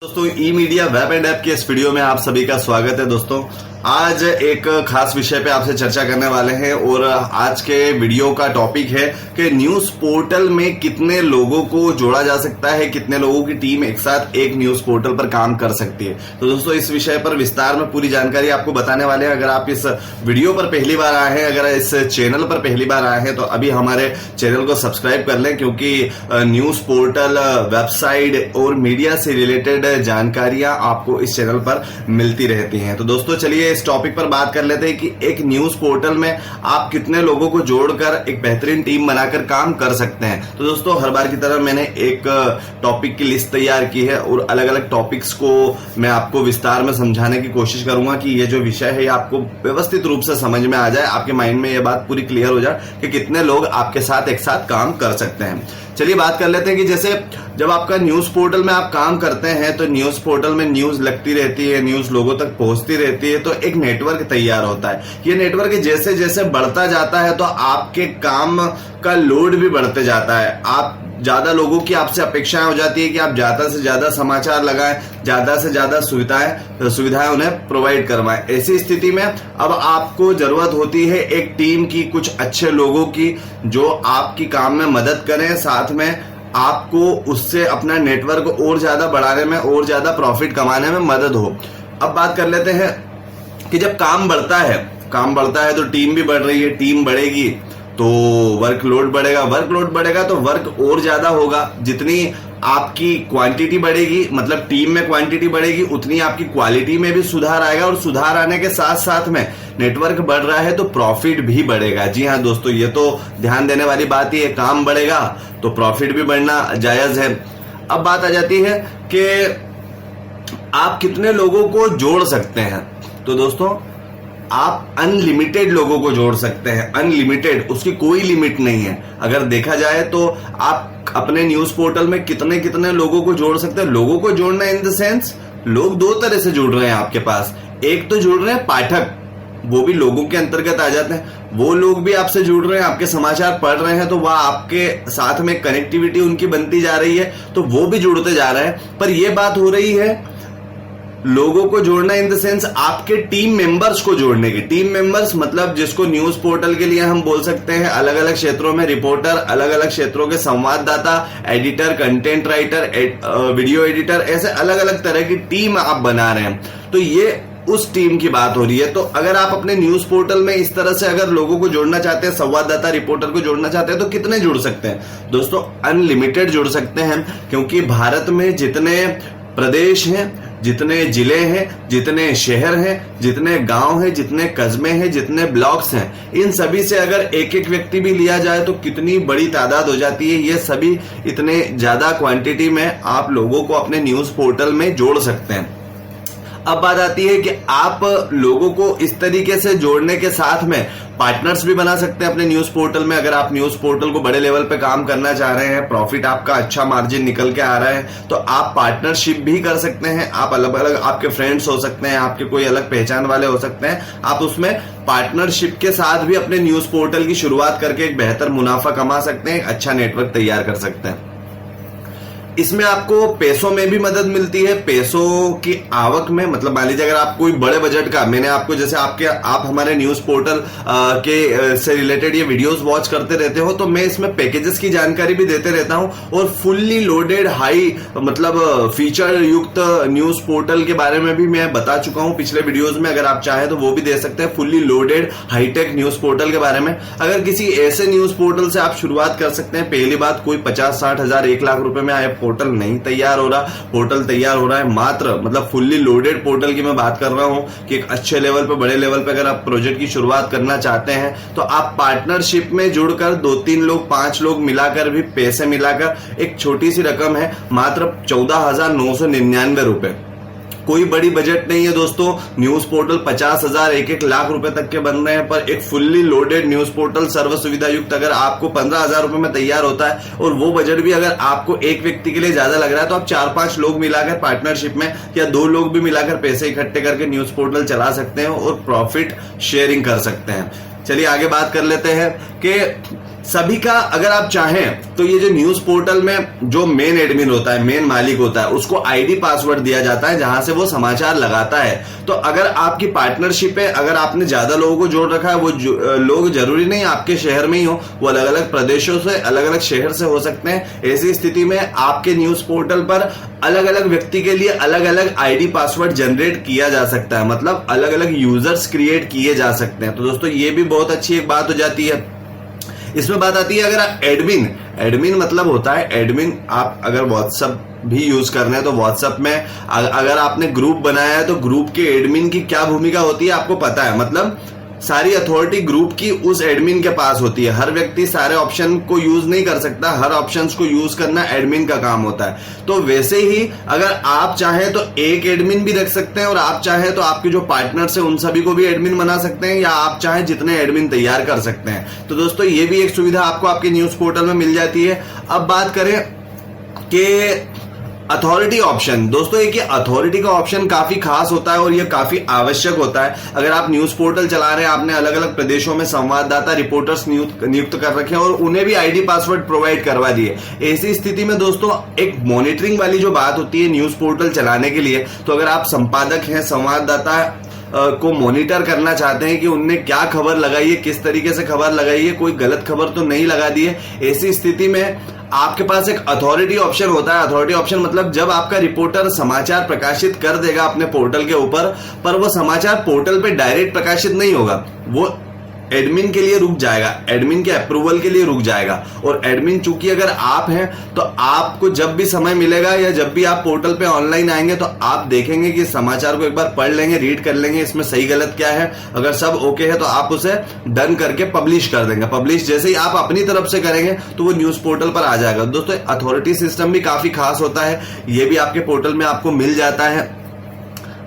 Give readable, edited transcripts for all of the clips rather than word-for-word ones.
दोस्तों ई media web and app के इस वीडियो में आप सभी का स्वागत है। दोस्तों आज एक खास विषय पे आपसे चर्चा करने वाले हैं और आज के वीडियो का टॉपिक है कि न्यूज पोर्टल में कितने लोगों को जोड़ा जा सकता है, कितने लोगों की टीम एक साथ एक न्यूज पोर्टल पर काम कर सकती है। तो दोस्तों इस विषय पर विस्तार में पूरी जानकारी आपको बताने वाले हैं। अगर आप इस वीडियो पर पहली बार आए हैं, अगर इस चैनल पर पहली बार आए हैं तो अभी हमारे चैनल को सब्सक्राइब कर लें, क्योंकि न्यूज पोर्टल, वेबसाइट और मीडिया से रिलेटेड जानकारियां आपको इस चैनल पर मिलती रहती हैं। तो दोस्तों चलिए इस टॉपिक पर बात कर लेते हैं कि एक न्यूज पोर्टल में आप कितने लोगों को जोड़कर एक बेहतरीन टीम बनाकर काम कर सकते हैं। तो दोस्तों हर बार की तरह मैंने एक टॉपिक की लिस्ट तैयार की है और अलग अलग टॉपिक्स को मैं आपको विस्तार में समझाने की कोशिश करूंगा कि ये जो विषय है ये आपको व्यवस्थित रूप से समझ में आ जाए, आपके माइंड में ये बात पूरी क्लियर हो जाए कि कितने लोग आपके साथ एक साथ काम कर सकते हैं। चलिए बात कर लेते हैं कि जैसे जब आपका न्यूज पोर्टल में आप काम करते हैं तो न्यूज पोर्टल में न्यूज लगती रहती है, न्यूज लोगों तक पहुंचती रहती है, तो एक नेटवर्क तैयार होता है। ये नेटवर्क जैसे जैसे बढ़ता जाता है तो आपके काम का लोड भी बढ़ते जाता है। आप ज्यादा लोगों की आपसे अपेक्षाएं हो जाती है कि आप ज्यादा से ज्यादा समाचार लगाएं, ज्यादा से ज्यादा सुविधाएं उन्हें प्रोवाइड करवाएं। ऐसी स्थिति में अब आपको जरूरत होती है एक टीम की, कुछ अच्छे लोगों की जो आपकी काम में मदद करें, साथ में आपको उससे अपना नेटवर्क और ज्यादा बढ़ाने में और ज्यादा प्रॉफिट कमाने में मदद हो। अब बात कर लेते हैं कि जब काम बढ़ता है तो टीम भी बढ़ रही है, टीम बढ़ेगी तो वर्कलोड बढ़ेगा तो वर्क और ज्यादा होगा। जितनी आपकी क्वांटिटी बढ़ेगी, मतलब टीम में क्वांटिटी बढ़ेगी, उतनी आपकी क्वालिटी में भी सुधार आएगा और सुधार आने के साथ साथ में नेटवर्क बढ़ रहा है तो प्रॉफिट भी बढ़ेगा। जी हाँ दोस्तों, ये तो ध्यान देने वाली बात ही है। काम बढ़ेगा तो प्रॉफिट भी बढ़ना जायज है। अब बात आ जाती है कि आप कितने लोगों को जोड़ सकते हैं। तो दोस्तों आप अनलिमिटेड लोगों को जोड़ सकते हैं, अनलिमिटेड, उसकी कोई लिमिट नहीं है। अगर देखा जाए तो आप अपने न्यूज पोर्टल में कितने कितने लोगों को जोड़ सकते हैं। लोगों को जोड़ना इन द सेंस, लोग दो तरह से जुड़ रहे हैं आपके पास। एक तो जुड़ रहे हैं पाठक, वो भी लोगों के अंतर्गत आ जाते हैं। वो लोग भी आपसे जुड़ रहे हैं, आपके समाचार पढ़ रहे हैं, तो वह आपके साथ में कनेक्टिविटी उनकी बनती जा रही है, तो वो भी जुड़ते जा रहे हैं। पर यह बात हो रही है लोगों को जोड़ना इन द सेंस आपके टीम मेंबर्स को जोड़ने की। टीम मेंबर्स मतलब जिसको न्यूज पोर्टल के लिए हम बोल सकते हैं अलग अलग क्षेत्रों में रिपोर्टर, अलग अलग क्षेत्रों के संवाददाता, editor, content writer, video editor, ऐसे अलग अलग तरह की टीम आप बना रहे हैं। तो ये उस टीम की बात हो रही है। तो अगर आप अपने न्यूज पोर्टल में इस तरह से अगर लोगों को जोड़ना चाहते हैं, संवाददाता, रिपोर्टर को जोड़ना चाहते हैं, तो कितने जुड़ सकते हैं? दोस्तों अनलिमिटेड जुड़ सकते हैं, क्योंकि भारत में जितने प्रदेश हैं, जितने जिले हैं, जितने शहर हैं, जितने गांव हैं, जितने कस्बे हैं, जितने ब्लॉक्स हैं, इन सभी से अगर एक एक व्यक्ति भी लिया जाए तो कितनी बड़ी तादाद हो जाती है। ये सभी इतने ज्यादा क्वांटिटी में आप लोगों को अपने न्यूज पोर्टल में जोड़ सकते हैं। अब बात आती है कि आप लोगों को इस तरीके से जोड़ने के साथ में पार्टनर्स भी बना सकते हैं अपने न्यूज पोर्टल में। अगर आप न्यूज पोर्टल को बड़े लेवल पे काम करना चाह रहे हैं, प्रॉफिट आपका अच्छा मार्जिन निकल के आ रहा है, तो आप पार्टनरशिप भी कर सकते हैं। आप अलग अलग, आपके फ्रेंड्स हो सकते हैं, आपके कोई अलग पहचान वाले हो सकते हैं, आप उसमें पार्टनरशिप के साथ भी अपने न्यूज पोर्टल की शुरुआत करके एक बेहतर मुनाफा कमा सकते हैं, एक अच्छा नेटवर्क तैयार कर सकते हैं। इसमें आपको पैसों में भी मदद मिलती है, पैसों की आवक में। मतलब मान लीजिए अगर आप कोई बड़े बजट का, मैंने आपको जैसे आप हमारे न्यूज पोर्टल के से रिलेटेड ये वीडियोस वॉच करते रहते हो, तो मैं इसमें पैकेजेस की जानकारी भी देते रहता हूं और फुल्ली लोडेड हाई मतलब फीचर युक्त न्यूज पोर्टल के बारे में भी मैं बता चुका हूं पिछले वीडियोज में। अगर आप चाहें तो वो भी दे सकते हैं, fully loaded high tech news portal के बारे में। अगर किसी ऐसे न्यूज पोर्टल से आप शुरुआत कर सकते हैं, पहली बात कोई 50-60 हजार 1 लाख रुपए में आए पोर्टल नहीं तैयार हो रहा, पोर्टल तैयार हो रहा है मात्र, मतलब फुल्ली लोडेड पोर्टल की मैं बात कर रहा हूं कि एक अच्छे लेवल पे, बड़े लेवल पे अगर आप प्रोजेक्ट की शुरुआत करना चाहते हैं तो आप पार्टनरशिप में जुड़कर 2-3 लोग, 5 लोग मिलाकर भी पैसे मिलाकर, एक छोटी सी रकम है मात्र 14,999 रुपए। कोई बड़ी बजट नहीं है दोस्तों। न्यूज पोर्टल 50,000, 1-1 लाख रुपए तक के बन रहे हैं, पर एक फुल्ली लोडेड न्यूज पोर्टल सर्व सुविधा युक्त अगर आपको 15,000 रुपए में तैयार होता है, और वो बजट भी अगर आपको एक व्यक्ति के लिए ज्यादा लग रहा है, तो आप 4-5 लोग मिलाकर पार्टनरशिप में या 2 लोग भी मिलाकर पैसे इकट्ठे करके न्यूज पोर्टल चला सकते हैं और प्रॉफिट शेयरिंग कर सकते हैं। चलिए आगे बात कर लेते हैं कि सभी का अगर आप चाहें तो ये जो न्यूज पोर्टल में जो मेन एडमिन होता है, मेन मालिक होता है, उसको आईडी पासवर्ड दिया जाता है जहां से वो समाचार लगाता है। तो अगर आपकी पार्टनरशिप है, अगर आपने ज्यादा लोगों को जोड़ रखा है, वो लोग जरूरी नहीं आपके शहर में ही हो, वो अलग अलग प्रदेशों से, अलग अलग शहर से हो सकते हैं। ऐसी स्थिति में आपके न्यूज पोर्टल पर अलग अलग व्यक्ति के लिए अलग अलग आईडी पासवर्ड जनरेट किया जा सकता है, मतलब अलग अलग यूजर्स क्रिएट किए जा सकते हैं। तो दोस्तों ये भी बहुत अच्छी एक बात हो जाती है। इसमें बात आती है अगर एडमिन मतलब होता है एडमिन। आप अगर व्हाट्सएप भी यूज कर रहे हैं तो व्हाट्सएप में अगर आपने ग्रुप बनाया है तो ग्रुप के एडमिन की क्या भूमिका होती है आपको पता है, मतलब सारी अथॉरिटी ग्रुप की उस एडमिन के पास होती है। हर व्यक्ति सारे ऑप्शन को यूज नहीं कर सकता, हर ऑप्शंस को यूज करना एडमिन का काम होता है। तो वैसे ही अगर आप चाहें तो एक एडमिन भी रख सकते हैं, और आप चाहें तो आपके जो पार्टनर्स हैं उन सभी को भी एडमिन बना सकते हैं, या आप चाहें जितने एडमिन तैयार कर सकते हैं। तो दोस्तों ये भी एक सुविधा आपको आपके न्यूज पोर्टल में मिल जाती है। अब बात करें कि अथॉरिटी ऑप्शन, दोस्तों एक अथॉरिटी का ऑप्शन काफी खास होता है और ये काफी आवश्यक होता है। अगर आप न्यूज पोर्टल चला रहे हैं, आपने अलग अलग प्रदेशों में संवाददाता रिपोर्टर्स नियुक्त कर रखे हैं और उन्हें भी आईडी पासवर्ड प्रोवाइड करवा दिए। ऐसी स्थिति में दोस्तों एक मॉनिटरिंग वाली जो बात होती है न्यूज पोर्टल चलाने के लिए, तो अगर आप संपादक हैं, संवाददाता को मॉनिटर करना चाहते हैं कि उनने क्या खबर लगाई है, किस तरीके से खबर लगाई है, कोई गलत खबर तो नहीं लगा दी है, ऐसी स्थिति में आपके पास एक अथॉरिटी ऑप्शन होता है। अथॉरिटी ऑप्शन मतलब जब आपका रिपोर्टर समाचार प्रकाशित कर देगा अपने पोर्टल के ऊपर, पर वो समाचार पोर्टल पे डायरेक्ट प्रकाशित नहीं होगा, वो एडमिन के लिए रुक जाएगा, एडमिन के अप्रूवल के लिए रुक जाएगा। और एडमिन चूंकि अगर आप हैं तो आपको जब भी समय मिलेगा या जब भी आप पोर्टल पे ऑनलाइन आएंगे तो आप देखेंगे कि समाचार को एक बार पढ़ लेंगे, रीड कर लेंगे, इसमें सही गलत क्या है। अगर सब ओके है तो आप उसे डन करके पब्लिश कर देंगे। पब्लिश जैसे ही आप अपनी तरफ से करेंगे तो वो न्यूज पोर्टल पर आ जाएगा। दोस्तों अथॉरिटी सिस्टम भी काफी खास होता है, ये भी आपके पोर्टल में आपको मिल जाता है।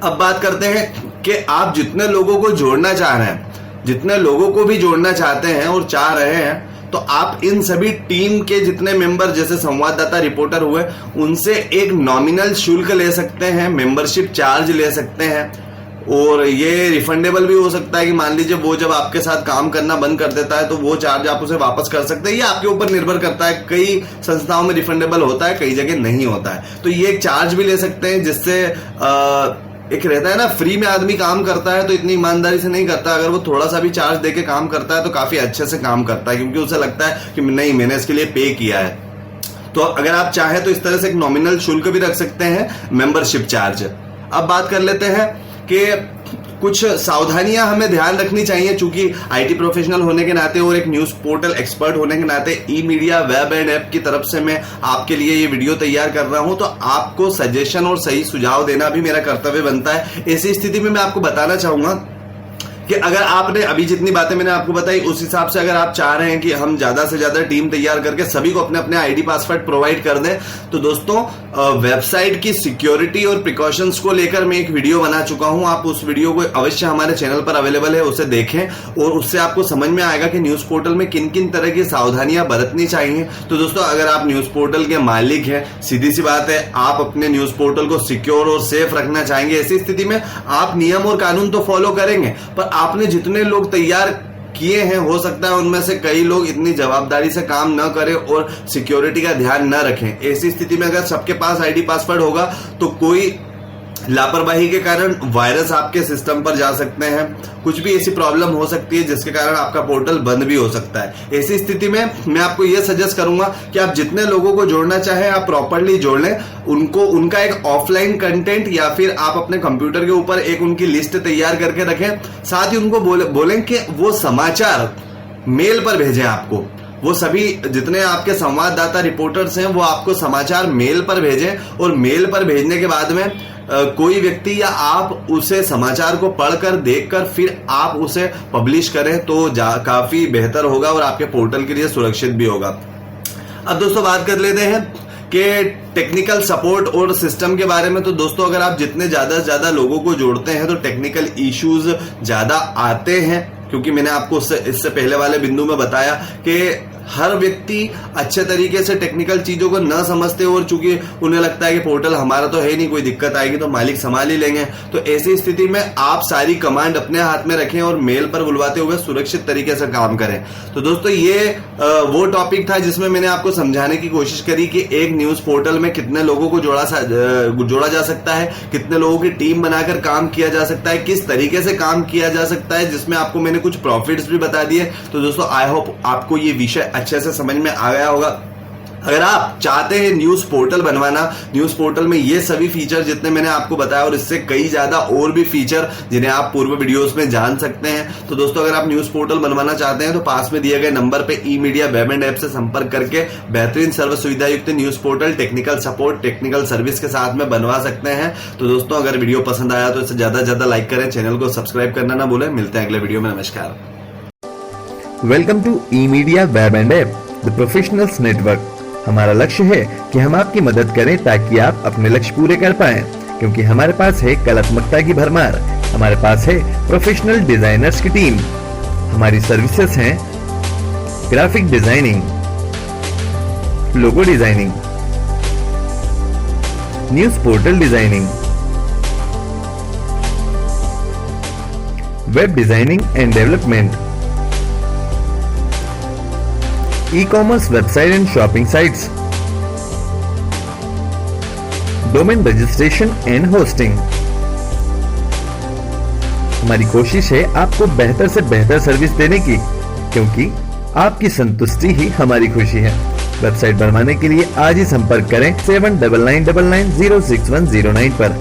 अब बात करते हैं कि आप जितने लोगों को जोड़ना चाह रहे हैं, जितने लोगों को भी जोड़ना चाहते हैं और चाह रहे हैं, तो आप इन सभी टीम के जितने मेंबर, जैसे संवाददाता रिपोर्टर हुए, उनसे एक नॉमिनल शुल्क ले सकते हैं, मेंबरशिप चार्ज ले सकते हैं। और ये रिफंडेबल भी हो सकता है कि मान लीजिए वो जब आपके साथ काम करना बंद कर देता है तो वो चार्ज आप उसे वापस कर सकते हैं। ये आपके ऊपर निर्भर करता है, कई संस्थाओं में रिफंडेबल होता है, कई जगह नहीं होता है। तो ये एक चार्ज भी ले सकते हैं, जिससे एक रहता है ना, फ्री में आदमी काम करता है तो इतनी ईमानदारी से नहीं करता, अगर वो थोड़ा सा भी चार्ज देके काम करता है तो काफी अच्छे से काम करता है, क्योंकि उसे लगता है कि नहीं, मैंने इसके लिए पे किया है। तो अगर आप चाहें तो इस तरह से एक नॉमिनल शुल्क भी रख सकते हैं, मेंबरशिप चार्ज। अब बात कर लेते हैं कि कुछ सावधानियां हमें ध्यान रखनी चाहिए, चूंकि आईटी प्रोफेशनल होने के नाते और एक न्यूज पोर्टल एक्सपर्ट होने के नाते ई मीडिया वेब एंड ऐप की तरफ से मैं आपके लिए ये वीडियो तैयार कर रहा हूं, तो आपको सजेशन और सही सुझाव देना भी मेरा कर्तव्य बनता है। ऐसी स्थिति में मैं आपको बताना चाहूंगा कि अगर आपने अभी जितनी बातें मैंने आपको बताई उस हिसाब से अगर आप चाह रहे हैं कि हम ज्यादा से ज्यादा टीम तैयार करके सभी को अपने अपने आईडी पासवर्ड प्रोवाइड कर दें, तो दोस्तों वेबसाइट की सिक्योरिटी और प्रिकॉशंस को लेकर मैं एक वीडियो बना चुका हूं। आप उस वीडियो को अवश्य हमारे चैनल पर अवेलेबल है, उसे देखें और उससे आपको समझ में आएगा कि न्यूज पोर्टल में किन किन तरह की सावधानियां बरतनी चाहिए। तो दोस्तों अगर आप न्यूज पोर्टल के मालिक हैं, सीधी सी बात है, आप अपने न्यूज पोर्टल को सिक्योर और सेफ रखना चाहेंगे, ऐसी स्थिति में आप नियम और कानून तो फॉलो करेंगे, पर आपने जितने लोग तैयार किए हैं, हो सकता है उनमें से कई लोग इतनी जवाबदारी से काम न करें और सिक्योरिटी का ध्यान न रखें। ऐसी स्थिति में अगर सबके पास आईडी पासवर्ड होगा तो कोई लापरवाही के कारण वायरस आपके सिस्टम पर जा सकते हैं, कुछ भी ऐसी प्रॉब्लम हो सकती है जिसके कारण आपका पोर्टल बंद भी हो सकता है। ऐसी स्थिति में मैं आपको यह सजेस्ट करूंगा कि आप जितने लोगों को जोड़ना चाहें आप प्रॉपर्ली जोड़ लें, उनको उनका एक ऑफलाइन कंटेंट या फिर आप अपने कंप्यूटर के ऊपर एक उनकी लिस्ट तैयार करके रखें। साथ ही उनको बोलें कि वो समाचार मेल पर भेजें आपको, वो सभी जितने आपके संवाददाता रिपोर्टर्स हैं वो आपको समाचार मेल पर भेजें, और मेल पर भेजने के बाद में कोई व्यक्ति या आप उसे समाचार को पढ़कर देखकर फिर आप उसे पब्लिश करें तो काफी बेहतर होगा और आपके पोर्टल के लिए सुरक्षित भी होगा। अब दोस्तों बात कर लेते हैं कि टेक्निकल सपोर्ट और सिस्टम के बारे में। तो दोस्तों अगर आप जितने ज्यादा से ज्यादा लोगों को जोड़ते हैं तो टेक्निकल इश्यूज ज्यादा आते हैं, क्योंकि मैंने आपको इससे पहले वाले बिंदु में बताया कि हर व्यक्ति अच्छे तरीके से टेक्निकल चीजों को न समझते और चूंकि उन्हें लगता है कि पोर्टल हमारा तो है नहीं, कोई दिक्कत आएगी तो मालिक संभाल ही लेंगे। तो ऐसी स्थिति में आप सारी कमांड अपने हाथ में रखें और मेल पर बुलवाते हुए सुरक्षित तरीके से काम करें। तो दोस्तों ये वो टॉपिक था जिसमें मैंने आपको समझाने की कोशिश करी कि एक न्यूज पोर्टल में कितने लोगों को जोड़ा जा सकता है, कितने लोगों की टीम बनाकर काम किया जा सकता है, किस तरीके से काम किया जा सकता है, जिसमें आपको मैंने कुछ प्रॉफिट्स भी बता दिए। तो दोस्तों आई होप आपको ये विषय अच्छे से समझ में आ गया होगा। अगर आप चाहते हैं न्यूज पोर्टल बनवाना, न्यूज पोर्टल में ये सभी फीचर जितने मैंने आपको बताया और इससे कई ज्यादा और भी फीचर जिन्हें आप पूर्व वीडियोस में जान सकते हैं, तो दोस्तों अगर आप न्यूज पोर्टल बनवाना चाहते हैं तो पास में दिए गए नंबर पे ई मीडिया वेब एंड ऐप से संपर्क करके बेहतरीन सर्व सुविधा युक्त news portal technical support technical service के साथ में बनवा सकते हैं। तो दोस्तों अगर वीडियो पसंद आया तो इसे ज्यादा से ज्यादा लाइक करें, चैनल को सब्सक्राइब करना ना भूलें। मिलते हैं अगले वीडियो में। नमस्कार। Welcome to e media web and app the professionals network. हमारा लक्ष्य है कि हम आपकी मदद करें ताकि आप अपने लक्ष्य पूरे कर पाएं, क्योंकि हमारे पास है कलात्मकता की भरमार, हमारे पास है प्रोफेशनल डिजाइनर्स की टीम। हमारी सर्विसेज हैं graphic designing, logo designing, news portal designing, web designing and development, ecommerce website and shopping sites, domain registration and hosting. हमारी कोशिश है आपको बेहतर से बेहतर सर्विस देने की, क्योंकि आपकी संतुष्टि ही हमारी खुशी है। वेबसाइट बनवाने के लिए आज ही संपर्क करें 7999906109 पर।